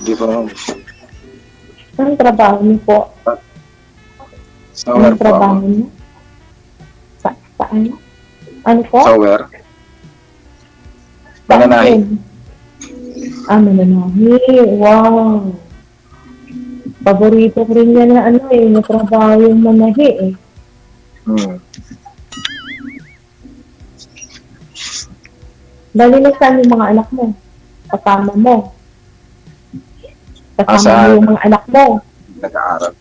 Hindi po naman. Anong trabaho niyo po? Sower Anong po ako. trabaho niyo? Saan? Ano po? Sower. Saan Mananahi. yun? Mananahi. Wow. Paborito ko rin yan na ano eh, na trabaho yung manahi eh. Bali na saan yung mga anak mo? Kasama mo? Kasama Saan? mo yung mga anak mo? Nag-aaral.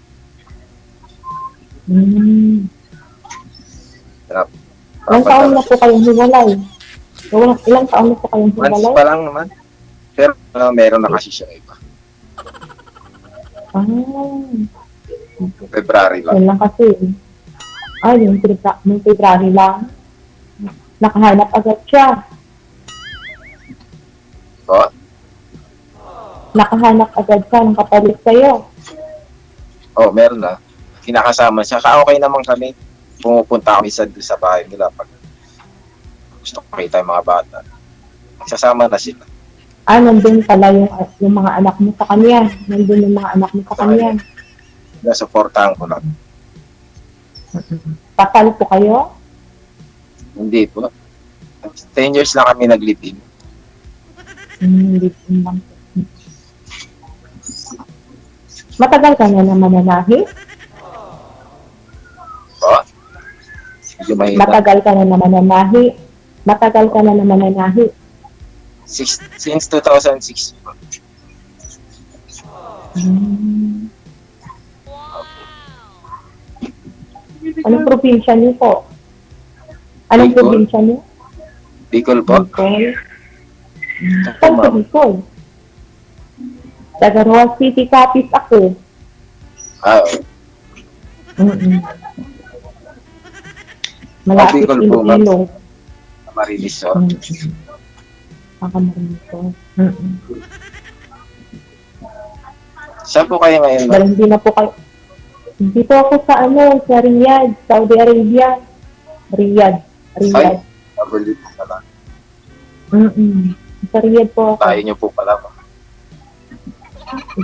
Ilang taon na po kayong hiwalay? Ilang taon na po kayong Months hiwalay? pa lang naman. Pero meron na kasi siya iba. February lang. Yan lang kasi. Yung February lang. Nakahanap agad siya. Po? Nakahanap agad siya ng kapalit sa'yo. Oh, meron na. Kinakasama siya. Okay naman kami. Pumupunta kami sa bahay nila pag gusto ko kita yung mga bata. Nagsasama na sila. Nandun pala yung mga anak mo sa kanya. Nandun yung mga anak mo sa kanya. Nasuportahan ko lang. Pasal po kayo? Hindi po. 10 years lang kami nag-live-in. Hindi lang. Matagal ka na mananahi? Po? Medyo mahirap. Matagal ka na mananahi? Matagal ka na mananahi? Since 2006 po. Anong probinsya niyo po? Anong Bicol. probinsya niyo? Bicol po. Bicol. Saan sa Bicol? Taga Roa City, Capiz ako. Malapit Bicol po, ma'am. Iloilo. Marilis po. Marilis po. Saan po kayo ngayon, ma'am? Dahil hindi na po kayo. Dito ako sa sa Riyadh, Saudi Arabia. Riyadh. Ay, nabuli po pala. Sa Riyadh po ako. Tayo niyo po pala.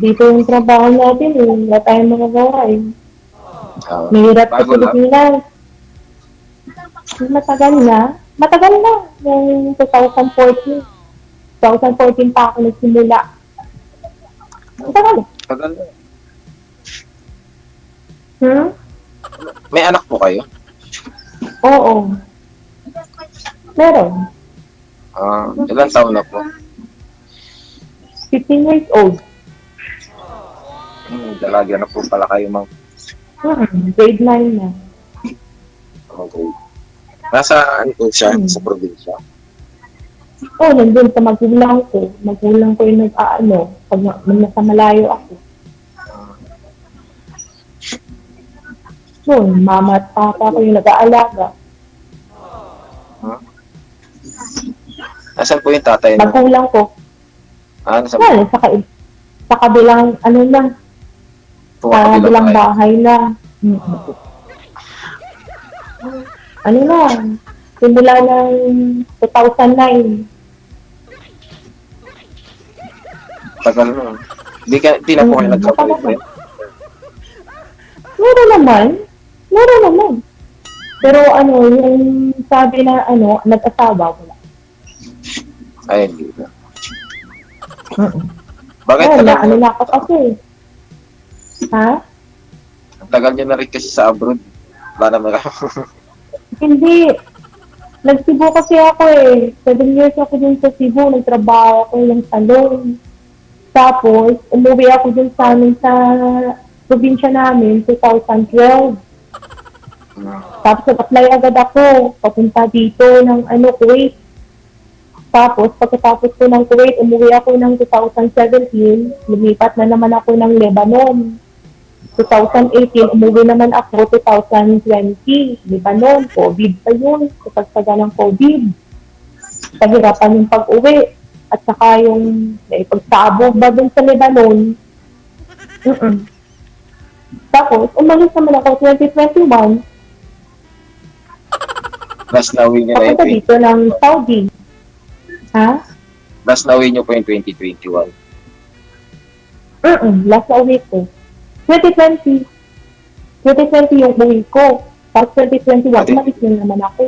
Dito yung trabaho natin eh. Wala tayong magagawa eh. Mahirap sa Pilipinas. Matagal na. Matagal na. Yung 2014. 2014 pa ako nagsimula. Matagal. Tagal na. May anak po kayo? Oo. Meron. Ilang taon na po? 15 years old. Dalaga na po pala kayo, ma'am. Grade 9 na. Okay. Nasaan po siya? Sa probinsya? Nandun sa magulang ko. Magulang ko yung pag nasa malayo ako. Mama at papa ko yung nag-aalaga. Nasaan po yung tatay na? Magulang ko. Nasaan po? Sa kabilang, sa kabilang bahay na. Simula ng 2009. Tagal mo. Di na po kayo nagka-boyfriend? Meron naman. Pero yung sabi na nag-asawa, wala. Ay, hindi na. Bakit na tagal mo? ako kasi. Ha? Ang tagal niyo na rin kasi sa abroad. Wala naman ako. Hindi. Nag-Cebu kasi ako eh. 7 years ako dun sa Cebu. Nagtrabaho ako ng salon. Tapos, umuwi ako dun sa probinsya namin, 2012. Tapos, nag-apply agad ako. Papunta dito ng Kuwait. Tapos, pagkatapos ko ng Kuwait, umuwi ako ng 2017. Lumipat na naman ako ng Lebanon. 2018, umuwi naman ako 2020. Lebanon, COVID pa yun. Kapagsaga ng COVID. Pahirapan yung pag-uwi. At saka yung pagsabog ba dun sa Lebanon. Tapos, umalis naman ako 2021. Mas nauwi niyo na Papunta yung dito ng Saudi. Ha? Mas nauwi niyo po yung 2021. Last na uwi ko. 2020. 2020 yung uwi ko. Tapos 2021, umalis na naman ako.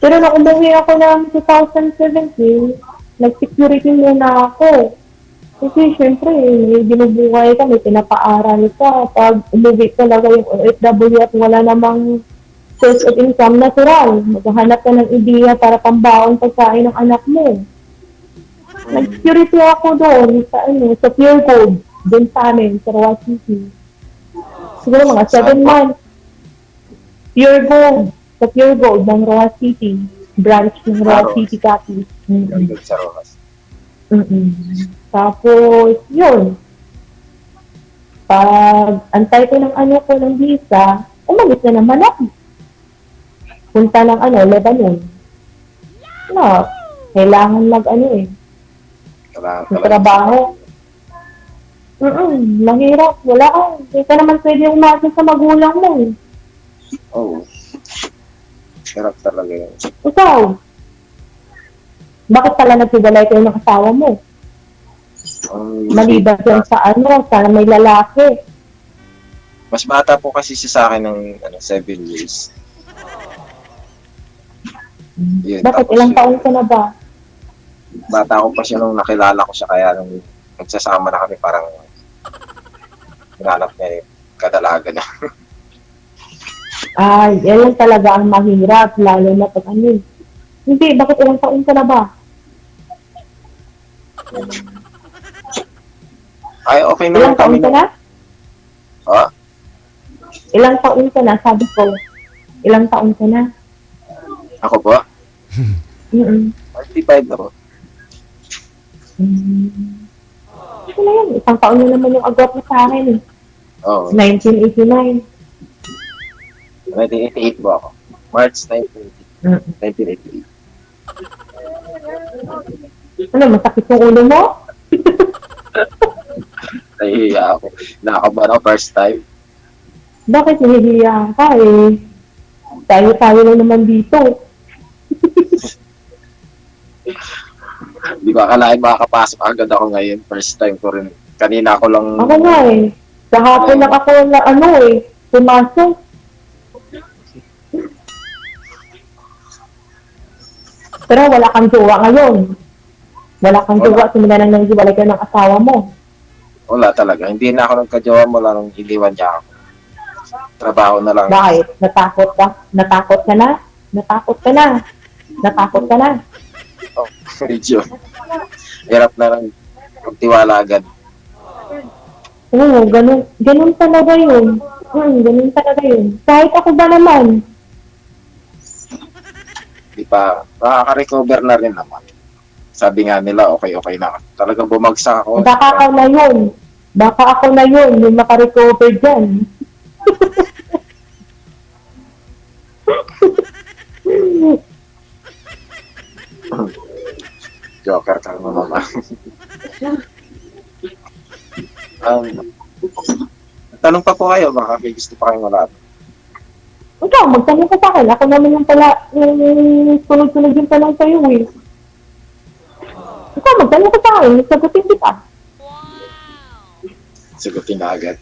Pero nung umuwi ako ng 2017, nag-security muna ako. Kasi syempre, binubuhay ka, may pinapaaral ka. Pag umuwi talaga yung OFW at wala namang source of income, natural. Maghahanap ka ng ideya para pambaon pagkain ng anak mo. Nag-security ako doon sa Pure Gold, doon sa amin, sa Roa City. Siguro mga 7 months. Pure Gold, sa Pure Gold ng Roa City, branch ng Roa City Capital. Sa Rojas. Tapos, yun. Pag antay ko ng visa, umalis na naman ako. Punta ng Lebanon. No, kailangan trabaho. Mahirap. Wala ka. Hindi ka naman pwede umasa sa magulang mo. Oo. Hirap talaga yun. Ikaw, bakit pala nagsigalay kayo ng asawa mo? Maliban dyan sa may lalaki. Mas bata po kasi siya sa akin ng 7 years. Yun, Bakit? tapos Ilang taon ka na ba? Bata ko pa siya nung nakilala ko siya, kaya nung nagsasama na kami, parang hinanap niya yung kadalaga na. Yan lang talaga ang mahirap, lalo na pag Hindi, bakit ilang taon ka na ba? Ay, okay Ilang naman taon kami ka na? Ha? Ilang taon ka na? Sabi ko, ilang taon ka na? Ako po? 35 na po. Ito na yan, isang taon na naman yung agwat mo sa akin. Oo. 1989. 1988 po ako. March 1988. Masakit yung ulo mo? Nahihiya ako. Nakakabahan ako first time. Bakit nahihiya ka Tayo lang naman dito. Hindi ko akalain makakapasok agad ako ngayon. First time ko rin. Kanina ako lang... Ako nga Kahapon lang ako pumasok. Pero wala kang jowa ngayon. Wala kang jowa, simula nang nanghiwalay ka ng asawa mo. Wala talaga. Hindi na ako nagka-jowa mula nung iniwan niya ako. Trabaho na lang. Bakit? Natakot ka? Natakot ka na? Natakot ka na? Natakot ka na? Oh, medyo. Hirap na lang magtiwala agad. Oo, ganun talaga yun. Ganun talaga yun. Kahit ako ba naman? Di pa, makaka-recover na rin naman. Sabi nga nila, okay na. Talagang bumagsak ako. Baka ako na yun. Baka ako na yun, yung makarecover dyan. Joker ka mo naman. Tanong pa po kayo, baka may gusto pa kayong malapit. Ikaw, magtanong ka sa akin. Ako naman yung sunod-sunod yung tanong sa'yo Ikaw, magtanong ka sa akin. Sagutin kita. Sagutin na agad.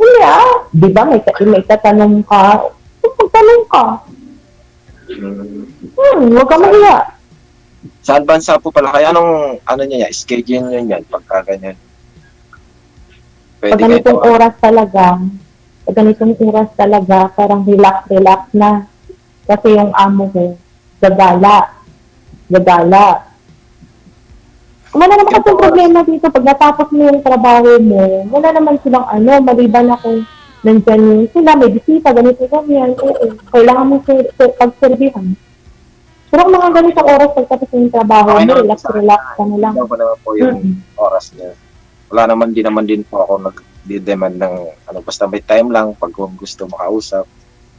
Hindi Di ba may tatanong ka? Magtanong ka. Huwag ka mahiya. Saan bansa po pala kayo? Anong schedule nyo yan pagka ganyan? Pag ganitong oras talaga, parang relax na. Kasi yung amo ko, gagala. Wala naman kasi problema dito. Pag natapos mo yung trabaho mo, wala naman silang maliban ako nandyan yung sila, may bisita, ganito ganyan. Oo, kailangan mo pagservihan. Pero kung mga ganitong oras pagtapos yung trabaho mo, relax ka na lang. Hindi ko naman po yung oras niya. Wala naman, di naman din po ako nag-demand ng basta may time lang pag gusto makausap.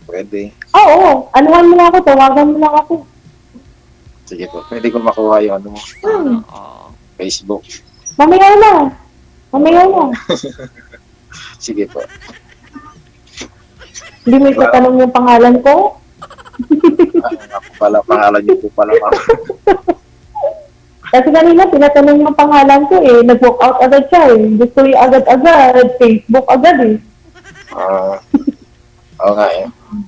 Pwede. Oo, anuhan mo lang ako, tawagan mo lang ako. Sige po, pwede ko makuha yung Facebook. Mamaya na. Sige po. Hindi mo itatanong yung pangalan ko? Ako pala, pangalan niyo po pala. Kasi kanina, tinatanong yung pangalan ko eh. Nag-walk out agad siya eh. Gusto yung agad-agad. Facebook agad eh. Ah, oo nga eh.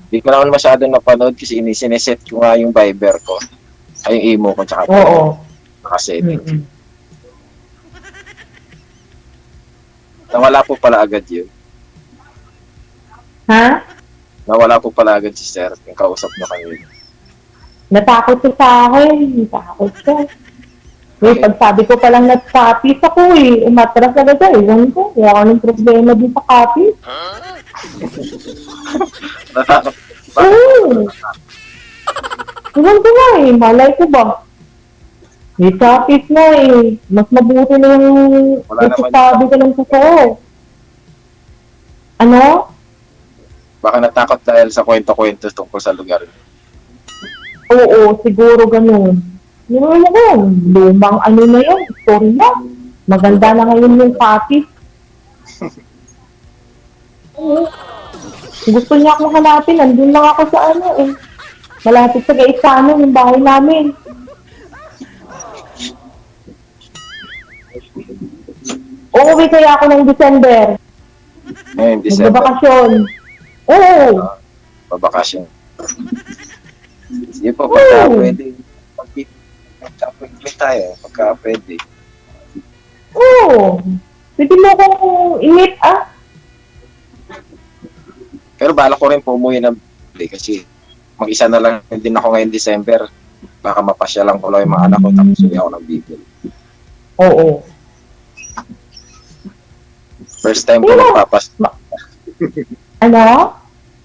Hindi ko naman masyado napanood kasi sineset ko nga yung Viber ko. Ay, yung imo ko tsaka Oo. nakasetting. Mm-mm. Nawala po pala agad yun. Ha? Nawala po pala agad si Sir. Yung kausap na kayo. Natakot siya sa akin. Natakot siya. Eh, pag sabi ko palang nag-copy ako eh. Umatras agad siya. Iwan ko. Wala ka ng problema din sa copy. Natakot. Oo. Iwan ko nga eh. Malay ko ba? May copy na eh. Mas mabuti na yung Wala naman. sasabi ko ng totoo. Ano? Baka natakot dahil sa kwento-kwento tungkol sa lugar. Oo, siguro ganun. Yung ano ko, lumang ano na yun, story na. Maganda na ngayon yung copy. Oo. Gusto niya akong hanapin, nandun lang ako sa ano eh. Malapit sa Gaisano, yung bahay namin. Uuwi kaya ako ng December. Ngayon, December. Magbabakasyon. Oo. Babakasyon. Sige po, pagka Oo. pwede. Pagka pwede tayo. Pagka pwede. Oo. Pwede mo akong i-meet ah. Pero bala ko rin po umuwi ng kasi mag-isa na lang din ako ngayon December. Baka mapasya lang ko lang yung mga anak ko tapos uwi ako ng Bicol. Oo. First time ko Pero- magpapas. Ano?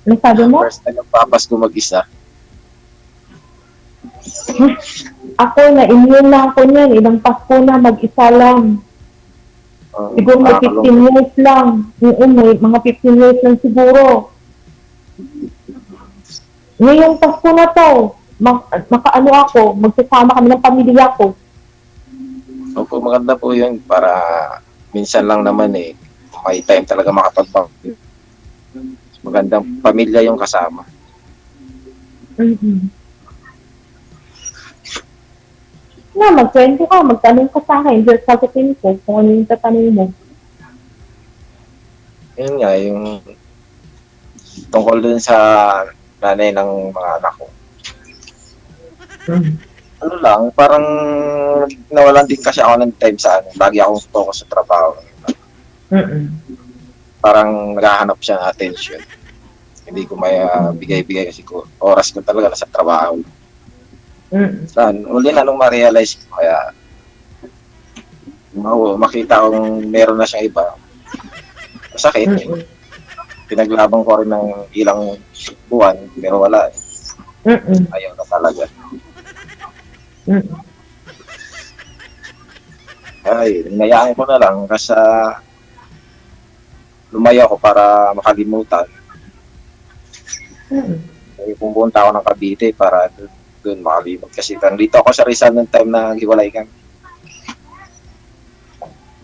Ano sabi mo? First time magpapas ko mag-isa. Ako, na-immune na ako niyan. Ilang Pasko na, mag-isa lang. Siguro may 15 years lang. May mga 15 years lang siguro. Ngayong Pasko na to, makaano ako, magsasama kami ng pamilya ko. Opo, maganda po yun para minsan lang naman eh. May time talaga makapagpang. Magandang pamilya yung kasama. Mm-hmm. Na, magkwento ka, magtanong ka sa akin, just sagutin ko kung ano yung tatanong mo. Yun nga, yung tungkol dun sa nanay ng mga anak ko. Ano lang, parang nawalan din kasi ako ng time sa ano. Lagi akong focus sa trabaho. Mm-mm. Parang naghahanap siya ng attention. Hindi ko may bigay-bigay kasi ko, oras ko talaga nasa trabaho. Mm-mm. Saan, uli na nung ma-realize ko, kaya makita kong meron na siyang iba. Masakit. Mm-mm. Pinaglaban ko rin ng ilang buwan, pero wala. Mm-mm. Ayaw na talaga. Mm-mm. Ay, hinayaan ko na lang kasi lumayo ako para makalimutan. Mm-mm. Ay, pumunta ako ng Cavite para doon makalimot. Kasi nandito ako sa Rizal ng time na hiwalay kami.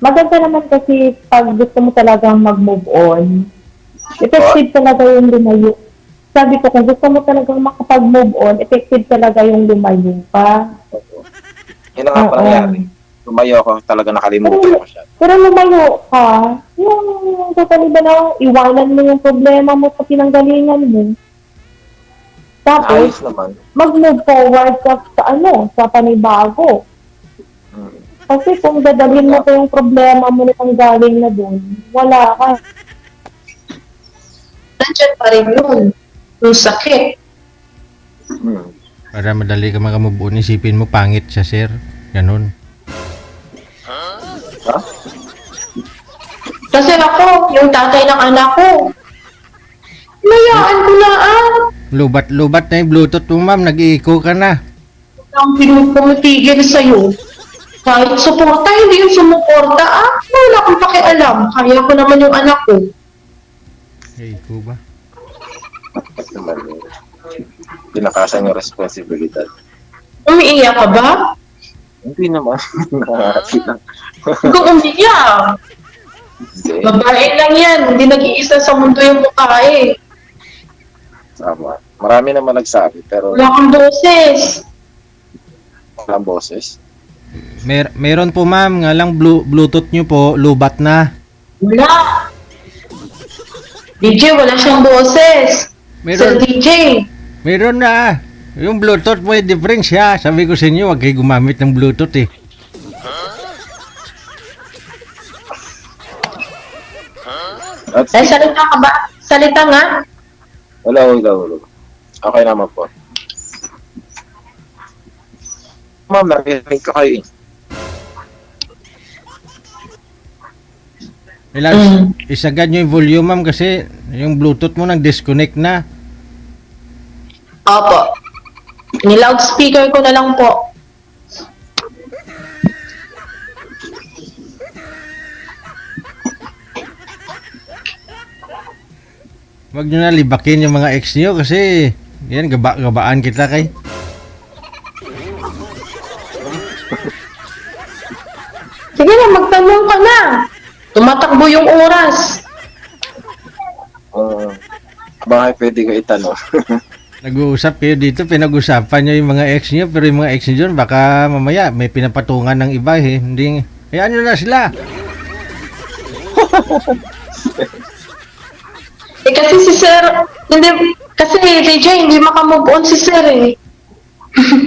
Maganda naman kasi pag gusto mo talagang mag-move on, effective talaga yung lumayo. Sabi ko, kung gusto mo talagang makapag-move on, effective talaga yung lumayo ka. Yun ang nga Oo. nangyari. Lumayo ako, talaga nakalimutan ko siya. Pero lumayo ka, yung totally ba na iwanan mo yung problema mo sa pinanggalingan mo. Tapos, Ayos naman. mag-move forward ka sa sa panibago. Hmm. Kasi kung dadalhin mo pa yung problema mo na galing na doon, wala ka. Nandiyan pa rin yun. Yung sakit. Hmm. Para madali ka makamove on, isipin mo pangit siya, sir. Ganun. Ha? Kasi ako, yung tatay ng anak ko, layaan ko na Lubat-lubat na yung Bluetooth mo, ma'am. Nag-i-echo ka na. ang pinupumitigil sa'yo. Kahit suporta, hindi yung sumuporta, wala akong pakialam. Kaya ko naman yung anak ko. Echo ba? Bakit naman yun? Pinakasan yung responsibilidad. Umiiyak ka ba? Hindi naman. Nakakati lang. Huwag kang umiiyak. Hindi. Babae lang yan. Hindi nag-iisa sa mundo yung mukha eh. Tama. Marami naman nagsabi, pero Wala kang boses. walang boses. Meron po ma'am, nga lang Bluetooth nyo po, lubat na. Wala. DJ, wala siyang boses. Sir Meron, DJ. meron na. Yung Bluetooth may difference siya. Sabi ko sa inyo, wag kayo gumamit ng Bluetooth eh. At Salita ka ba? Salita nga. wala. Okay naman po. Ma'am, narinig ko kayo eh. Isagad nyo yung volume ma'am kasi yung Bluetooth mo nag-disconnect na. Opo. Ni-loudspeaker ko na lang po. Wag nyo na libakin yung mga ex nyo kasi yan, gabaan kita kay. Sige na, magtanong ka na. Tumatakbo yung oras. Baka pwede ko itanong. Nag-uusap kayo dito, pinag-usapan nyo yung mga ex nyo, pero yung mga ex nyo dyan, baka mamaya may pinapatungan ng iba eh. Hindi, hayaan nyo na sila. Kasi si Sir, hindi, kasi DJ, hindi makamove on si Sir eh.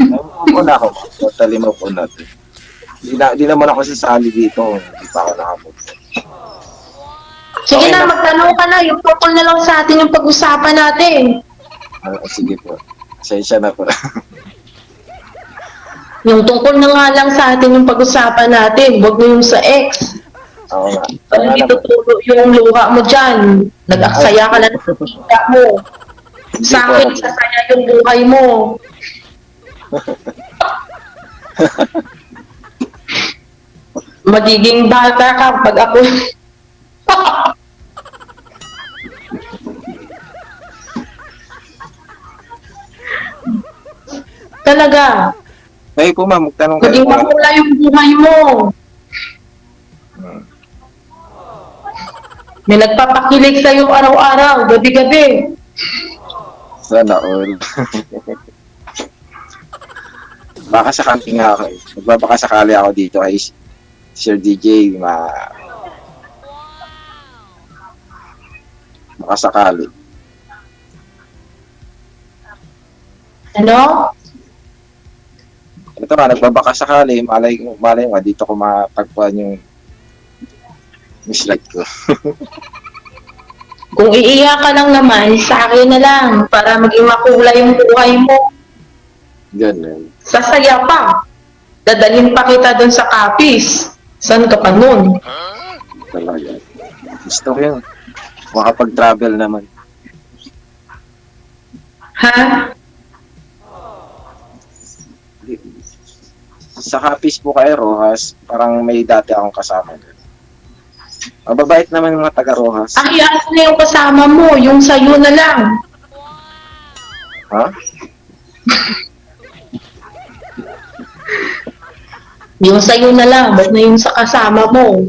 Move on ako. Totally move on natin. Di naman ako sasali dito. Hindi pa ako nakamove on. Sige Okay na, na. magtanong ka na. Yung tungkol na lang sa atin yung pag-usapan natin. Sige po. Pasensya na po. Yung tungkol na nga lang sa atin yung pag-usapan natin. Huwag na yung sa ex. Oo nga. Para hindi tutulo yung luha mo dyan. Nag-aksaya ka na ng pagkita mo. Hindi Sa po akin, ako- sasaya yung buhay mo. Magiging bata ka pag ako... Talaga. Kayo po ma'am, magtanong kayo. Maging makula yung buhay mo. May nagpapakilig sa'yo araw-araw, gabi-gabi. Sana all. Baka sakali nga ako eh. Magbabaka sakali ako dito kay Sir DJ. Baka sakali. Ano? Ito nga, nagbabaka sakali. Malay nga, dito ko matagpuan yung mislike ko. Kung iiyak ka lang naman, sa akin na lang, para maging makulay yung buhay mo. Ganun. Sasaya pa. Dadalhin pa kita doon sa Capiz. Saan ka pa nun? Talaga. Gusto ko yun. Makapag-travel naman. Ha? Sa Capiz po kay Rojas, parang may dati akong kasama doon. Mababait naman yung mga taga Rojas. Ayaan na yung kasama mo, yung sayo na lang. Ha? Yung sayo na lang, ba't na yung sa kasama mo?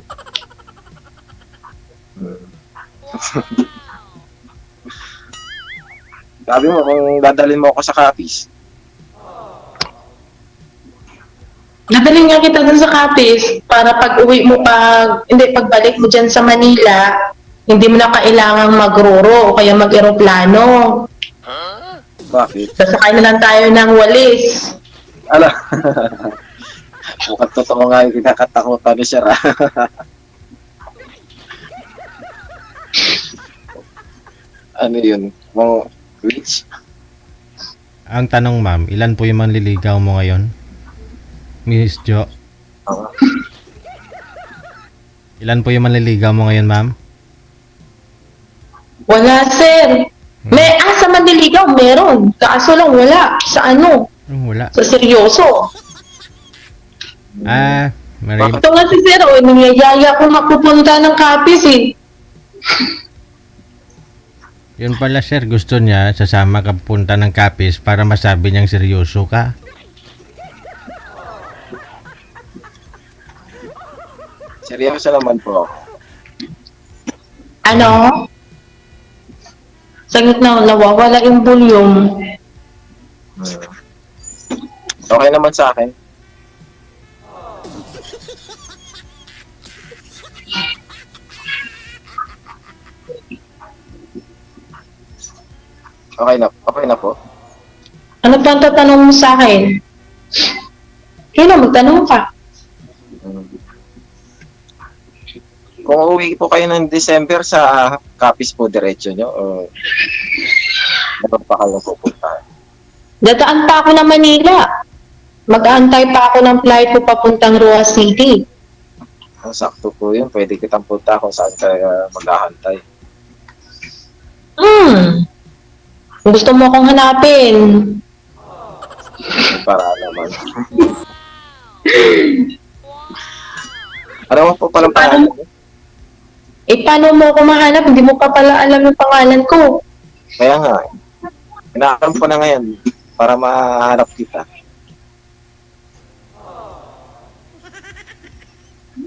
Sabi mo, kung dadalhin mo ako sa Capiz, Nadalhin nga kita dun sa Capiz para pag-uwi mo pagbalik mo dyan sa Manila, hindi mo na kailangang magroro o kaya mag-eroplano. bakit? Sasakay na lang tayo ng walis. Ala. Mukhang totoo nga yung kinakatakutan ni Sir. Ano yun? Mga rich? Ang tanong ma'am, ilan po yung manliligaw mo ngayon? Miss Jo, Oo. ilan po yung manliligaw mo ngayon ma'am? Wala, sir. May sa Mandiligaw, meron. Kaso lang wala. Sa ano? Wala. Sa seryoso. Mari, Ito nga si sir, niyayaya ko mapupunta ng Capiz eh. yun pala sir, gusto niya sasama ka punta ng Capiz para masabi niyang seryoso ka. Seryoso naman po ako. Ano? Saglit na, nawawala yung volume. Okay naman sa akin. Okay na po. Ano pa ang tatanong mo sa akin? Kaya magtanong ka. Mm. Kung uuwi po kayo ng December sa Capiz po, diretso nyo, o meron pa kayong pupuntahan? Dadaan pa ako ng Manila. Mag-aantay pa ako ng flight ko papuntang Roa City. Ang sakto po yun. Pwede kitang punta kung saan ka maghahantay. Gusto mo akong hanapin? Para naman. Ano mo po palang pangalan mo? Paano mo ako mahanap? Hindi mo pa pala alam yung pangalan ko. Kaya nga, inaalam ko na ngayon para mahanap kita.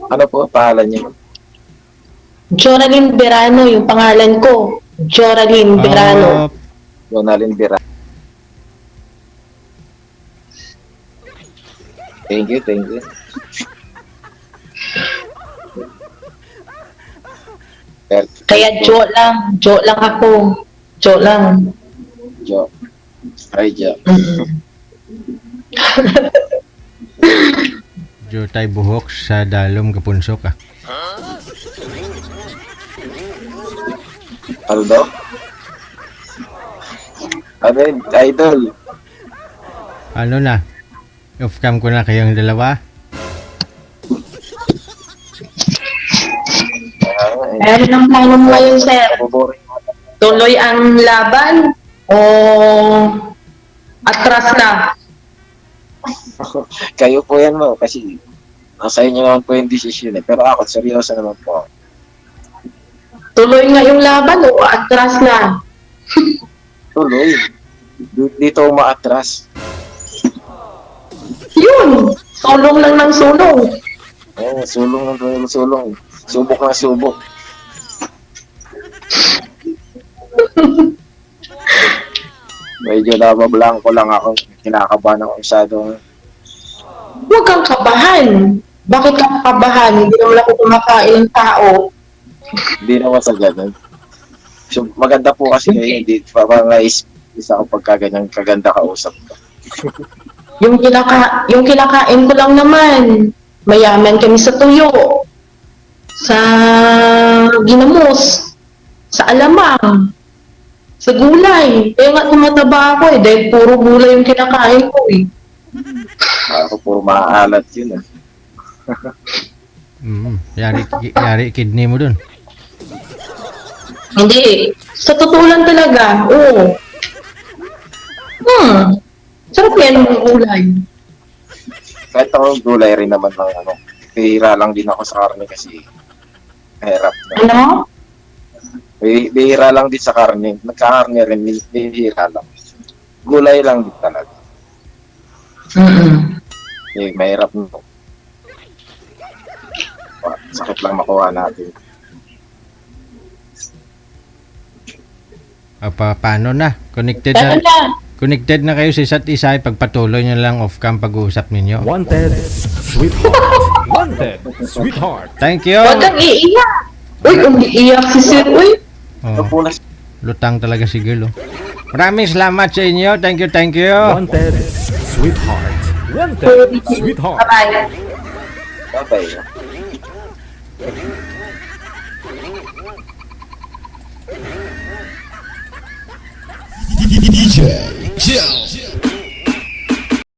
Ano po pangalan niyo? Joraline Berano yung pangalan ko. Joraline Berano. Jonalyn Bira. Thank you. Kaya Jo lang ako. Jo lang. Jo. Hi, Jo. Jutay buhok sa dalom kapunsok ah. Aldo? Ano yun, idol? Ano na? Off-cam ko na kayong dalawa. Ano ang plano mo ngayon, sir? Naboboring mo. Tuloy ang laban o atras na? Kayo po yan mo, kasi nasa inyo naman po yung desisyon eh. Pero ako, seryoso naman po. Tuloy nga yung laban o atras na? Tuloy. Dito umaatras. Yun! Sulong lang ng sulong. Sulong. Subok na subok. Medyo nabablanko lang ako. Kinakabahan ako masyado. Huwag kang kabahan. Bakit ka kabahan? Hindi naman ako kumakain ng tao. Hindi naman sa ganun. So, maganda po kasi kayo, hindi pa isa ako pagkaganyan kaganda kausap ko. Yung kinakain ko lang naman. Mayaman kami sa tuyo. Sa ginamos. Sa alamang. Sa gulay. Kaya nga tumataba ako dahil puro gulay yung kinakain ko Ako puro maaalat yun eh. Yari kidney mo dun. Hindi. Sa totoo lang talaga. Oo. Sarap yan ng gulay. Kahit ako gulay rin naman ng ano. Bihira lang din ako sa karne kasi mahirap na. Ano? Bihira lang din sa karne. Nagkakarne rin, bihira lang. Gulay lang din talaga. Mahirap na. Sakit lang makuha natin. Paano na? Connected Ano na. na? Connected na kayo sa isa't isa, ipagpatuloy nyo lang off-cam pag-uusap ninyo. Wanted, sweetheart. Wanted, sweetheart. Thank you! Huwag kang iiyak. Uy, umiiyak si Sir. Uy. Oh, Punas. lutang talaga si girl. Oh. Maraming salamat sa inyo. Thank you. Wanted, sweetheart. Wanted, sweetheart. Bye-bye. Babay. DJ